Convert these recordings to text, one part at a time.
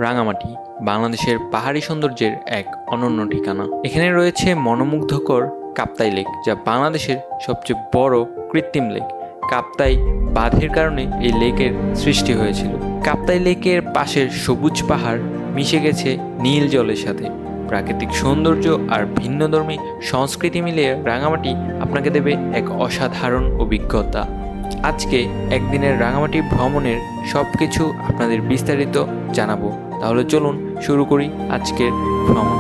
রাঙামাটি বাংলাদেশের পাহাড়ি সৌন্দর্যের এক অনন্য ঠিকানা। এখানে রয়েছে মনোমুগ্ধকর কাপ্তাই লেক, যা বাংলাদেশের সবচেয়ে বড় কৃত্রিম লেক। কাপ্তাই বাঁধের কারণে এই লেকের সৃষ্টি হয়েছিল। কাপ্তাই লেকের পাশের সবুজ পাহাড় মিশে গেছে নীল জলের সাথে। প্রাকৃতিক সৌন্দর্য আর ভিন্নধর্মী সংস্কৃতি মিলিয়ে রাঙামাটি আপনাকে দেবে এক অসাধারণ অভিজ্ঞতা। আজকে একদিনের রাঙামাটি ভ্রমণের সব কিছু আপনাদের বিস্তারিত জানাবো। তাহলে চলুন শুরু করি আজকের ভ্রমণ।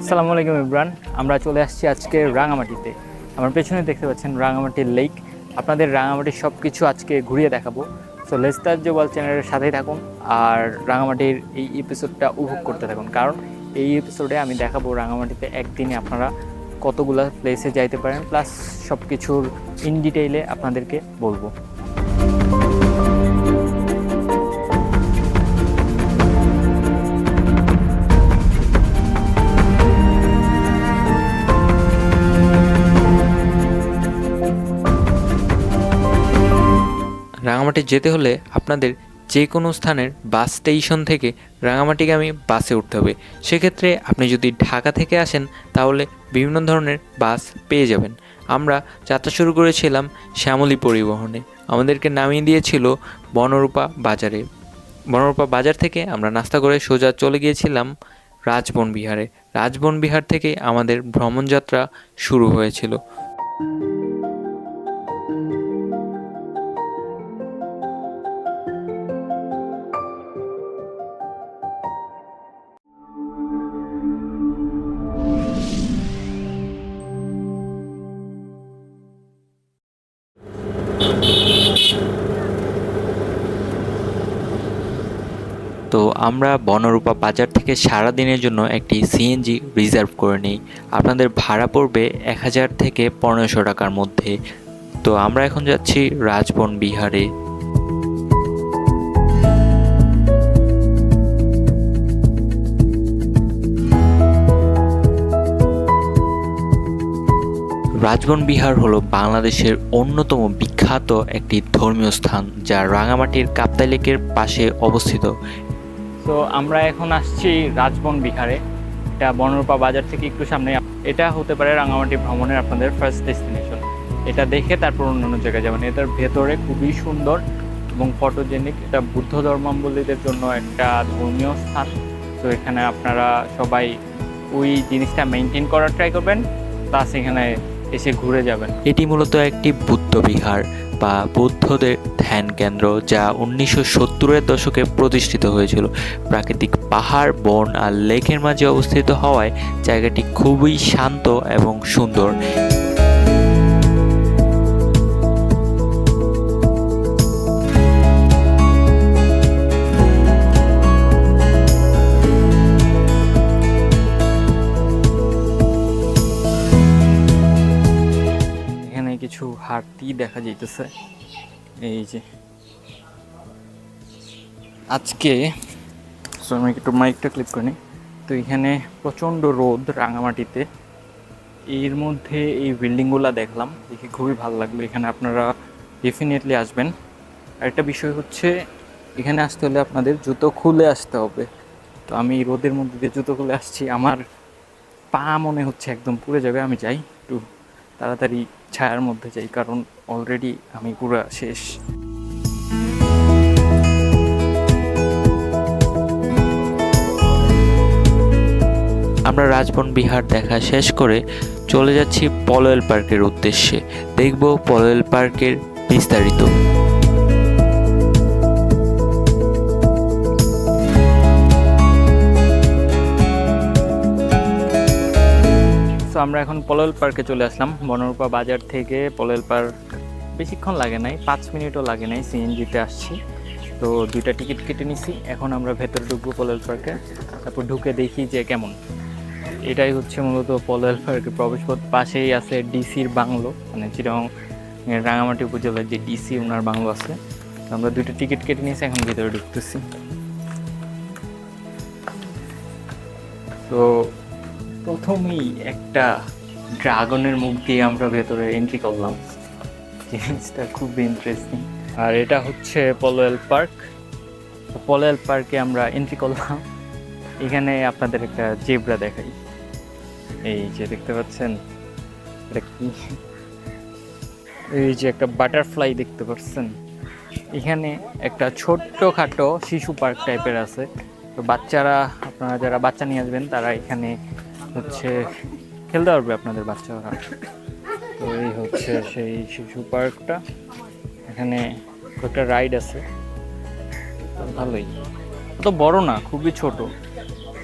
আসসালামু আলাইকুম ইমরান, আমরা চলে আসছি আজকে রাঙামাটিতে। আমার পেছনে দেখতে পাচ্ছেন রাঙামাটির লেক। আপনাদের রাঙামাটির সব কিছু আজকে ঘুরিয়ে দেখাবো। So let's start the world চ্যানেলের সাথেই থাকুন আর রাঙামাটির এই এপিসোডটা উপভোগ করতে থাকুন, কারণ এই এপিসোডে আমি দেখাবো রাঙামাটিতে একদিনে আপনারা কতগুলো প্লেসে যাইতে পারেন, প্লাস সব কিছুর ইন ডিটেইলে আপনাদেরকে বলবো। রাঙামাটি যেতে হলে আপনাদের যে কোনো স্থানের বাস স্টেশন থেকে রাঙামাটিগামী বাসে উঠতে হবে। সেক্ষেত্রে আপনি যদি ঢাকা থেকে আসেন তাহলে বিভিন্ন ধরনের বাস পেয়ে যাবেন। আমরা যাত্রা শুরু করেছিলাম শ্যামলী পরিবহনে, আমাদেরকে নামিয়ে দিয়েছিল বনরূপা বাজারে। বনরূপা বাজার থেকে আমরা নাস্তা করে সোজা চলে গিয়েছিলাম রাজবন বিহারে। রাজবন বিহার থেকে আমাদের ভ্রমণযাত্রা শুরু হয়েছিল। তো আমরা বনরূপা বাজার থেকে সারা দিনের জন্য একটি সিএনজি রিজার্ভ করে নিই। আপনাদের ভাড়া পড়বে 1000 থেকে 1500 টাকার মধ্যে। তো আমরা এখন যাচ্ছি রাজবন বিহারে। রাজবন বিহার হলো বাংলাদেশের অন্যতম বিখ্যাত একটি ধর্মীয় স্থান, যা রাঙামাটির কাপ্তাই লেকের পাশে অবস্থিত। তো আমরা এখন আসছি রাজবন বিহারে। এটা বনরূপা বাজার থেকে একটু সামনে। এটা হতে পারে রাঙামাটি ভ্রমণের আপনাদের ফার্স্ট ডেস্টিনেশন। এটা দেখে তারপর অন্যান্য জায়গায় যাবেন। এটার ভেতরে খুবই সুন্দর এবং ফটোজেনিক। এটা বুদ্ধ ধর্মাবলম্বীদের জন্য একটা ধর্মীয় স্থান। তো এখানে আপনারা সবাই ওই জিনিসটা মেনটেন করার ট্রাই করবেন, প্লাস এখানে এসে ঘুরে যাবেন। এটি মূলত একটি বুদ্ধ বিহার বা বৌদ্ধদের ধ্যান কেন্দ্র, যা 1970-এর দশকে প্রতিষ্ঠিত হয়েছিল। প্রাকৃতিক পাহাড়, বন আর লেকের মাঝে অবস্থিত হওয়ায় জায়গাটি খুবই শান্ত এবং সুন্দর। কিছু হাতি দেখা যাইতেছে। এই যে আজকে আমি একটু মাইকটা ক্লিক করি। তো এখানে প্রচণ্ড রোদ রাঙামাটিতে। এর মধ্যে এই বিল্ডিংগুলো দেখলাম, দেখে খুবই ভালো লাগলো। এখানে আপনারা ডেফিনেটলি আসবেন। আরেকটা বিষয় হচ্ছে, এখানে আসতে হলে আপনাদের জুতো খুলে আসতে হবে। তো আমি রোদের মধ্যে দিয়ে জুতো খুলে আসছি, আমার পা মনে হচ্ছে একদম পুড়ে যাবে। আমি যাই একটু তাড়াতাড়ি ছায়ার মধ্যে যাই, কারণ অলরেডি আমি পুরো শেষ। আমরা রাজবন বিহার দেখা শেষ করে চলে যাচ্ছি পলয়েল পার্কের উদ্দেশ্যে। দেখব পলয়েল পার্কের বিস্তারিত। তো আমরা এখন পলয়েল পার্কে চলে আসলাম। বনরূপা বাজার থেকে পলয়েল পার্ক বেশিক্ষণ লাগে নাই, 5 মিনিটও লাগে নাই, সিএনজিতে আসছি। তো তো 2টা টিকিট কেটে নিছি। এখন আমরা ভেতরে ঢুকবো পলেল পার্কে, তারপর ঢুকে দেখি যে কেমন। এটাই হচ্ছে মূলত পলেল পার্কের প্রবেশপথ। পাশেই আছে ডিসির বাংলো, মানে চিটাগং রাঙামাটি উপজেলার যে ডিসি ওনার বাংলো আছে। তো আমরা 2টা টিকিট কেটে নিয়েছি, এখন ভেতরে ঢুকতেছি। তো প্রথমেই একটা ড্রাগনের মুখ দিয়ে আমরা ভেতরে এন্ট্রি করলাম, জিনিসটা খুব ইন্টারেস্টিং। আর এটা হচ্ছে পলেল পার্ক। পলেল পার্কে আমরা এন্ট্রি করলাম। এখানে আপনাদের একটা জেব্রা দেখাই, এই যে দেখতে পাচ্ছেন এটা কি, এই যে একটা বাটারফ্লাই দেখতে পাচ্ছেন। এখানে একটা ছোট্টখাটো শিশু পার্ক টাইপের আছে। তো বাচ্চারা, আপনারা যারা বাচ্চা নিয়ে আসবেন তারা এখানে হচ্ছে খেলতে পারবে আপনাদের বাচ্চারা। তো এই হচ্ছে সেই শিশু পার্কটা। এখানে একটা রাইড আছে, ভালোই, অত বড় না, খুবই ছোট,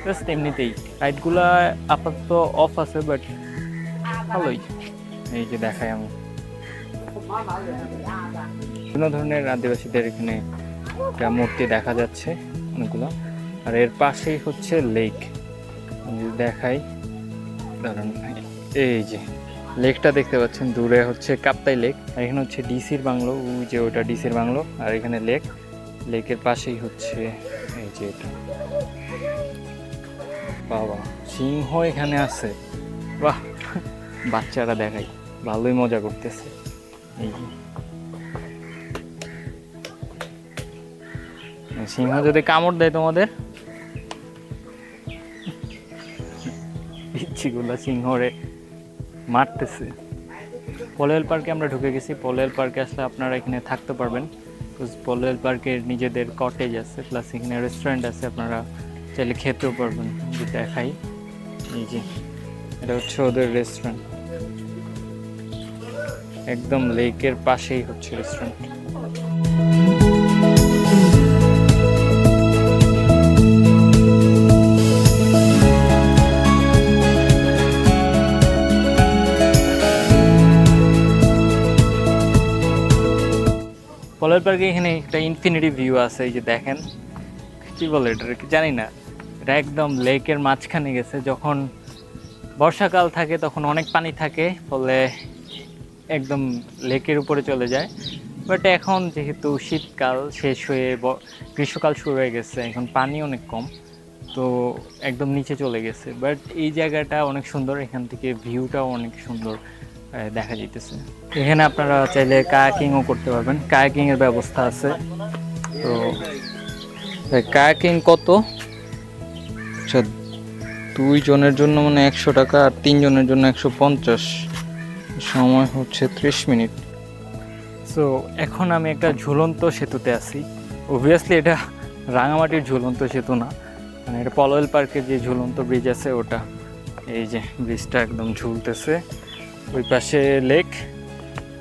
জাস্ট এমনিতেই। রাইডগুলা আপাতত অফ আছে, বাট ভালোই। এই যে দেখাই আমি, বিভিন্ন ধরনের আদিবাসীদের এখানে একটা মূর্তি দেখা যাচ্ছে অনেকগুলো। আর এর পাশেই হচ্ছে লেক, দেখাই দাঁড়ান। এই যে লেকটা দেখতে পাচ্ছেন, দূরে হচ্ছে কাপ্তাই লেক, আর এখানে হচ্ছে ডিসির বাংলো, ওই যে ওটা ডিসির বাংলো, আর এখানে লেক। লেকের পাশেই হচ্ছে এই যে এটা। বাবা, সিংহ এখানে আছে, বাহ! বাচ্চারা দেখাই, ভালোই মজা করতেছে। এই সিংহ যদি কামড় দেয় তোমাদের, পিচ্ছিগুলা সিংহরে মারতেছে। পলেল পার্কে আমরা ঢুকে গেছি। পলেল পার্কে আসলে আপনারা এখানে থাকতে পারবেন। পলেল পার্কের নিজেদের কটেজ আছে, প্লাস এখানে রেস্টুরেন্ট আছে, আপনারা চাইলে খেতেও পারবেন। যে দেখাই, এই যে এটা হচ্ছে ওদের রেস্টুরেন্ট, একদম লেকের পাশেই হচ্ছে রেস্টুরেন্ট। পলেল পার্কে এখানে একটা ইনফিনিটি ভিউ আছে, এই যে দেখেন, কি বলে এটা জানি না, এটা একদম লেকের মাঝখানে গেছে। যখন বর্ষাকাল থাকে তখন অনেক পানি থাকে, ফলে একদম লেকের উপরে চলে যায়। বাট এখন যেহেতু শীতকাল শেষ হয়ে গ্রীষ্মকাল শুরু হয়ে গেছে, এখন পানি অনেক কম, তো একদম নিচে চলে গেছে। বাট এই জায়গাটা অনেক সুন্দর, এখান থেকে ভিউটাও অনেক সুন্দর দেখা যাইতেছে। এখানে আপনারা চাইলে কায়াকিংও করতে পারবেন, কায়াকিংয়ের ব্যবস্থা আছে। তো কায়াকিং কত? আচ্ছা, 2 জনের জন্য মানে 100 টাকা, আর 3 জনের জন্য 150। সময় হচ্ছে 30 মিনিট। সো এখন আমি একটা ঝুলন্ত সেতুতে আছি। অবভিয়াসলি এটা রাঙামাটির ঝুলন্ত সেতু না, মানে এটা পলেল পার্কের যে ঝুলন্ত ব্রিজ আছে ওটা। এই যে ব্রিজটা একদম ঝুলতেছে, ওই পাশে লেক,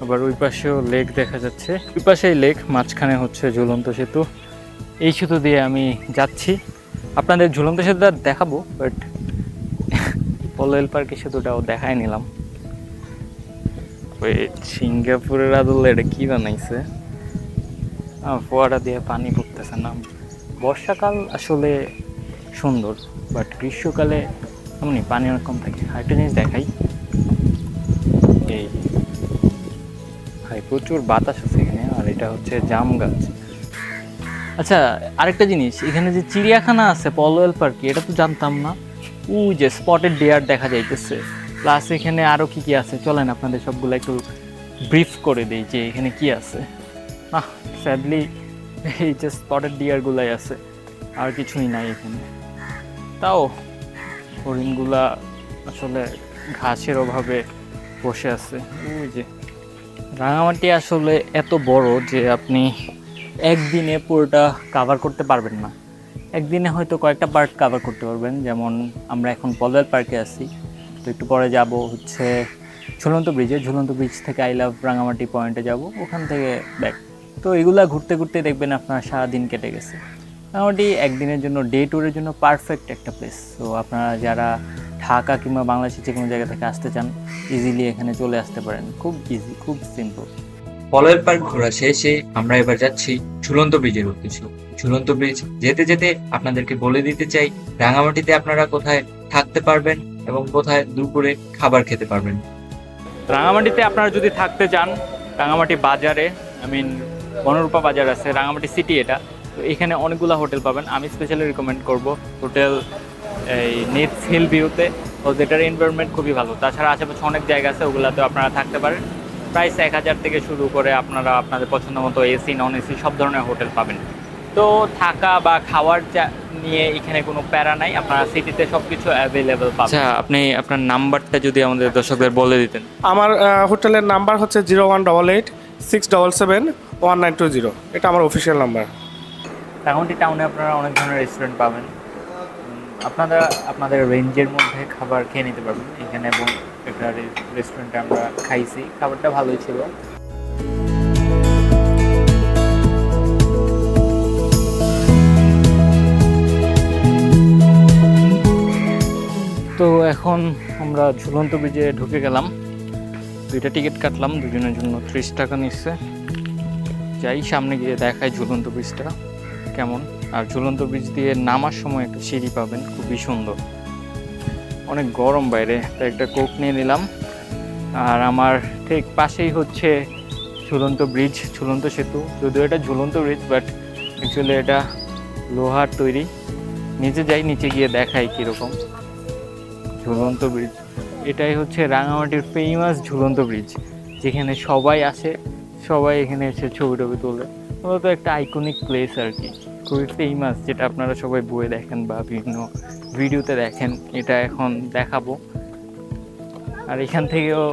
আবার ওই পাশেও লেক দেখা যাচ্ছে। ওই পাশেই লেক, মাঝখানে হচ্ছে ঝুলন্ত সেতু। এই সেতু দিয়ে আমি যাচ্ছি, আপনাদের ঝুলন্ত সেতুটা দেখাবো, বাট পলেল পার্কের সেতুটাও দেখাই নিলাম। ওই সিঙ্গাপুরের আদলে এটা কি বানাইছে, ফোয়ারা দিয়ে পানি পড়তেছে না। বর্ষাকাল আসলে সুন্দর, বাট গ্রীষ্মকালে এমনি পানি অনেক কম থাকে। আরেকটা জিনিস দেখাই, এই প্রচুর বাতাস আছে এখানে, আর এটা হচ্ছে জাম গাছ। আচ্ছা, আরেকটা জিনিস, এখানে যে চিড়িয়াখানা আছে পলেল পার্কে, এটা তো জানতাম না। ওই যে স্পটেড ডিয়ার দেখা যাইতেছে, প্লাস এখানে আরও কি কি আছে, চলেন আপনাদের সবগুলো একটু ব্রিফ করে দিই যে এখানে কি আছে। না, স্যাডলি এই যে স্পটেড ডিয়ারগুলাই আছে, আর কিছুই নাই এখানে। তাও হরিণগুলা আসলে ঘাসের অভাবে বসে আছে। ওই যে রাঙামাটি আসলে এত বড় যে আপনি একদিনে পুরোটা কাভার করতে পারবেন না। একদিনে হয়তো কয়েকটা পার্ট কাভার করতে পারবেন। যেমন আমরা এখন পলেল পার্কে আছি, তো একটু পরে যাব হচ্ছে ঝুলন্ত ব্রিজে। ঝুলন্ত ব্রিজ থেকে আই লাভ রাঙামাটি পয়েন্টে যাব, ওখান থেকে ব্যাক। তো এগুলা ঘুরতে ঘুরতে দেখবেন আপনার সারাদিন কেটে গেছে। রাঙামাটি একদিনের জন্য, ডে ট্যুরের জন্য পারফেক্ট একটা প্লেস। তো আপনারা যারা ঢাকা কিংবা বাংলাদেশের যে কোনো জায়গা থেকে আসতে চান, ইজিলি এখানে চলে আসতে পারেন। খুব ইজি, খুব সিম্পল। পলয়ের পার্ক ঘোরা শেষে আমরা এবার যাচ্ছি ঝুলন্ত ব্রিজের উদ্দেশ্যে। ঝুলন্ত ব্রিজ যেতে যেতে আপনাদেরকে বলে দিতে চাই রাঙামাটিতে আপনারা কোথায় থাকতে পারবেন এবং কোথায় দুপুরে খাবার খেতে পারবেন। রাঙামাটিতে আপনারা যদি থাকতে চান, রাঙামাটি বাজারে বনরূপা বাজার আছে, রাঙামাটি সিটি এটা, তো এখানে অনেকগুলো হোটেল পাবেন। আমি স্পেশালি রিকমেন্ড করব হোটেল এই নেটস হিল ভিউতে, ও যেটার এনভায়রনমেন্ট খুবই ভালো। তাছাড়া আশেপাশে অনেক জায়গা আছে, ওগুলাতেও আপনারা থাকতে পারেন। প্রাইস 1000 থেকে শুরু করে আপনারা আপনাদের পছন্দ মতো এসি নন এসি সব ধরনের হোটেল পাবেন। তো থাকা বা খাওয়ার নিয়ে এখানে কোনো প্যারা নাই, আপনারা সিটিতে সব কিছু অ্যাভেলেবেল পাবেন। আচ্ছা, আপনি আপনার নাম্বারটা যদি আমাদের দর্শকদের বলে দিতেন। আমার হোটেলের নাম্বার হচ্ছে 0188677192 এটা আমার অফিসিয়াল নাম্বার। রাঙামাটি টাউনে আপনারা অনেক ধরনের রেস্টুরেন্ট পাবেন, আপনারা আপনাদের রেঞ্জের মধ্যে খাবার খেয়ে নিতে পারবেন এখানে। এবং একটা রেস্টুরেন্টে আমরা খাইছি, খাবারটা ভালোই ছিল। তো এখন আমরা ঝুলন্ত ব্রিজে ঢুকে গেলাম, 2টা টিকিট কাটলাম, দুজনের জন্য 30 টাকা নিচ্ছে। যাই সামনে গিয়ে দেখাই ঝুলন্ত ব্রিজটা কেমন। আর ঝুলন্ত ব্রিজ দিয়ে নামার সময় একটা সিঁড়ি পাবেন, খুবই সুন্দর। অনেক গরম বাইরে, তাই একটা কোক নিয়ে নিলাম। আর আমার ঠিক পাশেই হচ্ছে ঝুলন্ত ব্রিজ, ঝুলন্ত সেতু। যদিও এটা ঝুলন্ত ব্রিজ, বাট অ্যাকচুয়ালি এটা লোহার তৈরি। নিচে যাই, নিচে গিয়ে দেখাই কীরকম ঝুলন্ত ব্রিজ। এটাই হচ্ছে রাঙামাটির ফেমাস ঝুলন্ত ব্রিজ, যেখানে সবাই আসে, সবাই এখানে এসে ছবি টবি তোলে। মূলত একটা আইকনিক প্লেস আর কি, খুবই ফেমাস, যেটা আপনারা সবাই বইয়ে দেখেন বা বিভিন্ন ভিডিওতে দেখেন। এটা এখন দেখাবো। আর এখান থেকেও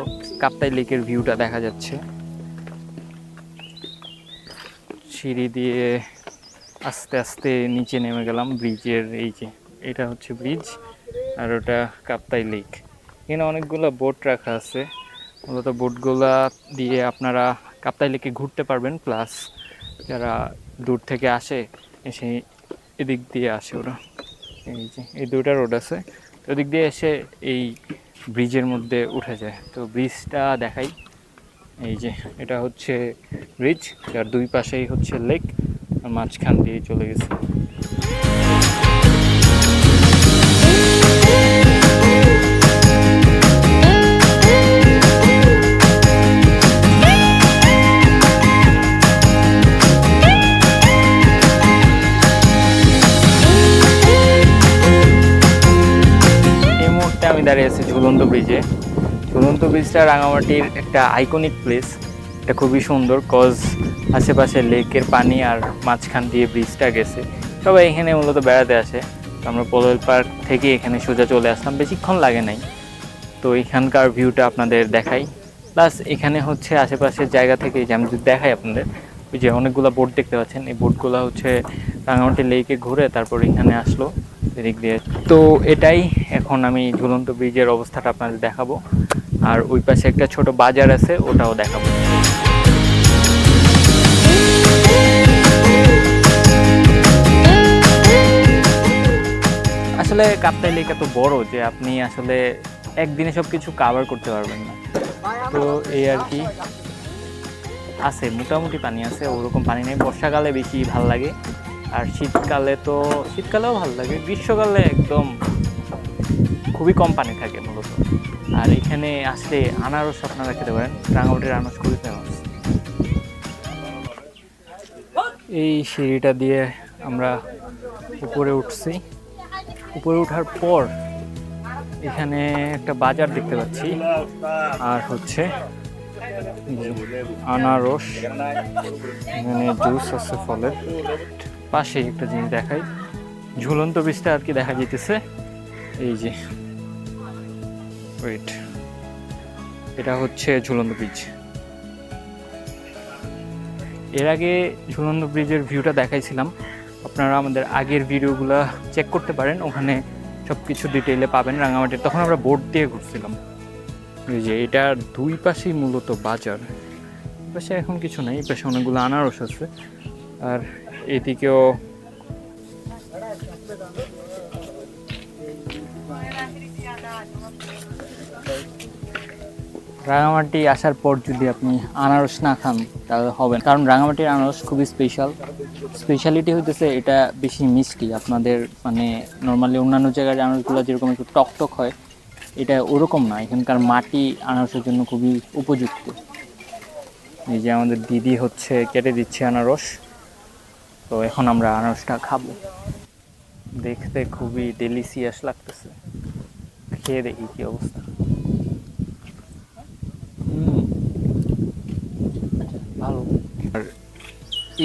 কাপ্তাই লেকের ভিউটা দেখা যাচ্ছে। সিঁড়ি দিয়ে আস্তে আস্তে নিচে নেমে গেলাম ব্রিজের। এই যে এটা হচ্ছে ব্রিজ, আর ওটা কাপ্তাই লেক। এখানে অনেকগুলো বোট রাখা আছে, মূলত বোটগুলা দিয়ে আপনারা কাপ্তাই লেকে ঘুরতে পারবেন। প্লাস যারা দূর থেকে আসে, এসে এদিক দিয়ে আসে ওরা। এই যে এই 2টা রোড আছে, তো ওদিক দিয়ে এসে এই ব্রিজের মধ্যে উঠে যায়। তো ব্রিজটা দেখাই। এই যে এটা হচ্ছে ব্রিজ, যার 2 পাশেই হচ্ছে লেক, আর মাঝখান দিয়ে চলে গেছে। আমি দাঁড়িয়ে আছি ঝুলন্ত ব্রিজে। ঝুলন্ত ব্রিজটা রাঙামাটির একটা আইকনিক প্লেস। এটা খুবই সুন্দর, কজ আশেপাশে লেকের পানি আর মাঝখান দিয়ে ব্রিজটা গেছে। সবাই এখানে মূলত বেড়াতে আসে। তো আমরা পলয়ের পার্ক থেকে এখানে সোজা চলে আসলাম, বেশিক্ষণ লাগে নাই। তো এখানকার ভিউটা আপনাদের দেখাই। প্লাস এখানে হচ্ছে আশেপাশের জায়গা থেকে, যে আমি যদি দেখাই আপনাদের, ওই যে অনেকগুলো বোট দেখতে পাচ্ছেন, এই বোটগুলো হচ্ছে রাঙামাটি লেকে ঘুরে তারপর এখানে আসলো এদিক দিয়ে। তো এটাই এখন আমি ঝুলন্ত ব্রিজের অবস্থাটা আপনাদের দেখাবো। আর ওই পাশে একটা ছোট বাজার আছে, ওটাও দেখাবো। আসলে কাপ্তাই লেক এত বড় যে আপনি আসলে একদিনে সব কিছু কাভার করতে পারবেন না। তো এই আর কি আছে, মোটামুটি পানি আছে, ওরকম পানি নেই। বর্ষাকালে বেশি ভাল লাগে, আর শীতকালেও ভালো লাগে। গ্রীষ্মকালে একদম খুবই কম পানি থাকে মূলত। আর এখানে আসলে আনারস আপনারা খেতে পারেন, রাঙামাটির আনারস খুবই ফেমাস। এই সিঁড়িটা দিয়ে আমরা উপরে উঠছি। উপরে ওঠার পর এখানে একটা বাজার দেখতে পাচ্ছি, আর হচ্ছে আনারস, এখানে জুস আছে ফলের। পাশে একটা জিনিস দেখাই, ঝুলন্ত ব্রিজটা আর কি দেখা যেতেছে। এই যে ওয়েট, এটা হচ্ছে ঝুলন্ত ব্রিজ। এর আগে ঝুলন্ত ব্রিজের ভিউটা দেখাইছিলাম, আপনারা আমাদের আগের ভিডিওগুলো চেক করতে পারেন, ওখানে সব কিছু ডিটেইলে পাবেন রাঙামাটির। তখন আমরা বোট দিয়ে ঘুরছিলাম। এই যে এটার 2 পাশেই মূলত বাজার। পাশে এখন কিছু নাই, পাশে অনেকগুলো আনারস আছে। আর এদিকেও রাঙামাটি আসার পর যদি আপনি আনারস না খান তাহলে হবে না, কারণ রাঙামাটির আনারস খুবই স্পেশালিটি হইতেছে এটা বেশি মিষ্টি। আপনাদের মানে নর্মালি অন্যান্য জায়গার আনারসগুলো যেরকম একটু টক হয়, এটা ওরকম না। এখানকার মাটি আনারসের জন্য খুবই উপযুক্ত। এই যে আমাদের দিদি হচ্ছে কেটে দিচ্ছে আনারস, তো এখন আমরা আনারসটা খাবো। দেখতে খুবই ডেলিসিয়াস লাগতেছে, খেয়ে দেখি কি অবস্থা। ভালো। আর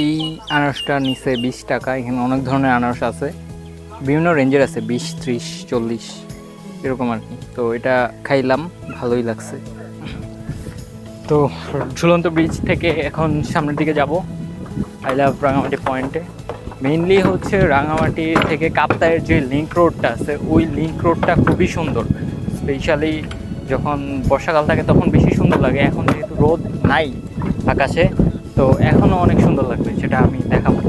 এই আনারসটা নিচে 20 টাকা। এখানে অনেক ধরনের আনারস আছে, বিভিন্ন রেঞ্জের আছে, 20, 30, 40 এরকম আর কি। তো এটা খাইলাম, ভালোই লাগছে। তো ঝুলন্ত ব্রিজ থেকে এখন সামনের দিকে যাব আই লাভ রাঙামাটি পয়েন্টে। মেইনলি হচ্ছে রাঙামাটি থেকে কাপ্তাইয়ের যে লিঙ্ক রোডটা আছে, ওই লিঙ্ক রোডটা খুবই সুন্দর। স্পেশালি যখন বর্ষাকাল থাকে তখন বেশি সুন্দর লাগে। এখন যেহেতু রোদ নাই আকাশে, তো এখনও অনেক সুন্দর লাগবে, সেটা আমি দেখাবো।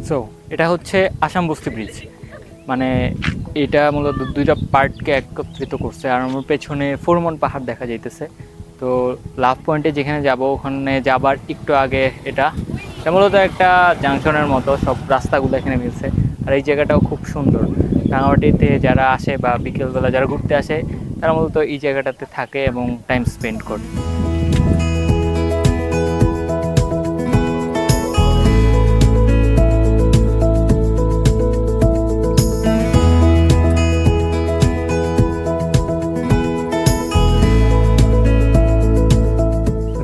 সো এটা হচ্ছে আসাম বস্তি ব্রিজ, মানে এটা মূলত দুইটা পার্টকে একত্রিত করছে। আর আমার পেছনে ফোরমন পাহাড় দেখা যাইতেছে। তো লাভ পয়েন্টে যেখানে যাব ওখানে যাবার একটু আগে এটা মূলত একটা জাংশনের মতো, সব রাস্তাগুলো এখানে মিলছে। আর এই জায়গাটাও খুব সুন্দর। রাঙামাটিতে যারা আসে বা বিকেলবেলা যারা ঘুরতে আসে, তারা মূলত এই জায়গাটাতে থাকে এবং টাইম স্পেন্ড করে।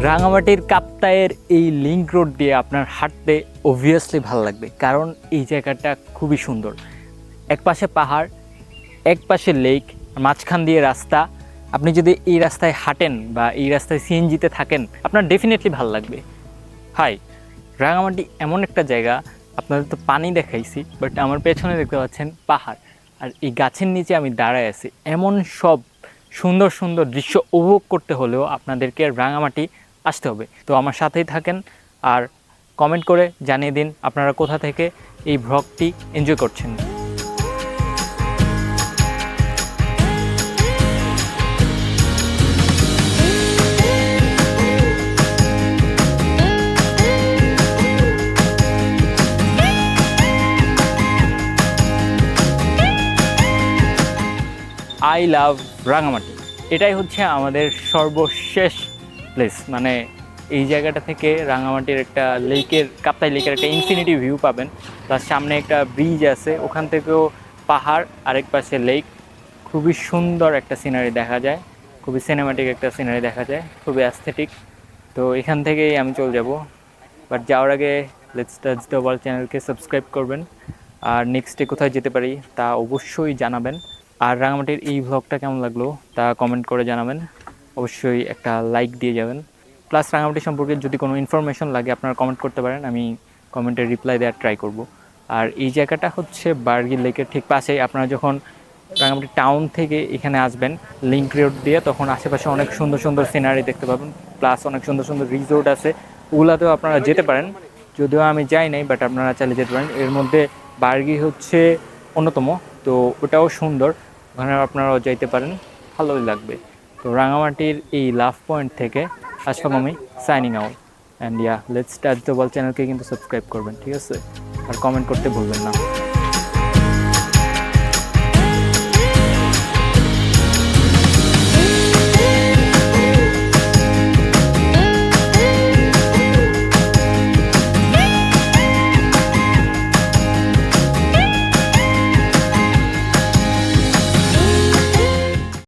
রাঙামাটির কাপ্তাইয়ের এই লিঙ্ক রোড দিয়ে আপনার হাঁটতে অবভিয়াসলি ভালো লাগবে, কারণ এই জায়গাটা খুবই সুন্দর। এক পাশে পাহাড়, এক পাশে লেক, মাঝখান দিয়ে রাস্তা। আপনি যদি এই রাস্তায় হাঁটেন বা এই রাস্তায় সিএনজিতে থাকেন, আপনার ডেফিনেটলি ভালো লাগবে। হাই, রাঙামাটি এমন একটা জায়গা, আপনাদের তো পানি দেখাইছি, বাট আমার পেছনে দেখতে পাচ্ছেন পাহাড়। আর এই গাছের নিচে আমি দাঁড়ায় আছি। এমন সব সুন্দর সুন্দর দৃশ্য উপভোগ করতে হলেও আপনাদেরকে রাঙামাটি আসতে হবে। তো আমার সাথেই থাকেন আর কমেন্ট করে জানিয়ে দিন আপনারা কোথা থেকে এই ভ্লগটি এনজয় করছেন। আই লাভ রাঙামাটি, এটাই হচ্ছে আমাদের সর্বশেষ প্লেস। মানে এই জায়গাটা থেকে রাঙামাটির একটা লেকের, কাপ্তাই লেকের একটা ইনফিনিটি ভিউ পাবেন। তার সামনে একটা ব্রিজ আছে, ওখান থেকেও পাহাড়, আরেক পাশে লেক। খুবই সুন্দর একটা সিনারি দেখা যায়, খুবই সিনেম্যাটিক একটা সিনারি দেখা যায়, খুবই অ্যাস্থেটিক। তো এখান থেকেই আমি চলে যাব, বাট যাওয়ার আগে লেটস টাচ দ্য ওয়ার্ল্ড চ্যানেলকে সাবস্ক্রাইব করবেন। আর নেক্সটে কোথায় যেতে পারি তা অবশ্যই জানাবেন। আর রাঙামাটির এই ভ্লগটা কেমন লাগলো তা কমেন্ট করে জানাবেন, অবশ্যই একটা লাইক দিয়ে যাবেন। প্লাস রাঙামাটি সম্পর্কে যদি কোনো ইনফরমেশন লাগে আপনারা কমেন্ট করতে পারেন, আমি কমেন্টে রিপ্লাই দেওয়ার ট্রাই করব। আর এই জায়গাটা হচ্ছে বার্গি লেকের ঠিক পাশেই। আপনারা যখন রাঙামাটি টাউন থেকে এখানে আসবেন লিঙ্ক রোড দিয়ে, তখন আশেপাশে অনেক সুন্দর সুন্দর সিনারি দেখতে পাবেন, প্লাস অনেক সুন্দর সুন্দর রিসোর্ট আছে, ওগুলাতেও আপনারা যেতে পারেন। যদিও আমি যাই নাই, বাট আপনারা চাইলে যেতে পারেন। এর মধ্যে বার্গি হচ্ছে অন্যতম, তো ওটাও সুন্দর, ওখানে আপনারাও যাইতে পারেন, ভালোই লাগবে। তো রাঙামাটির এই লাভ পয়েন্ট থেকে আজকে আমি signing out. And let's touch the world চ্যানেলকে কিন্তু সাবস্ক্রাইব করবেন, ঠিক আছে? আর কমেন্ট করতে ভুলবেন না।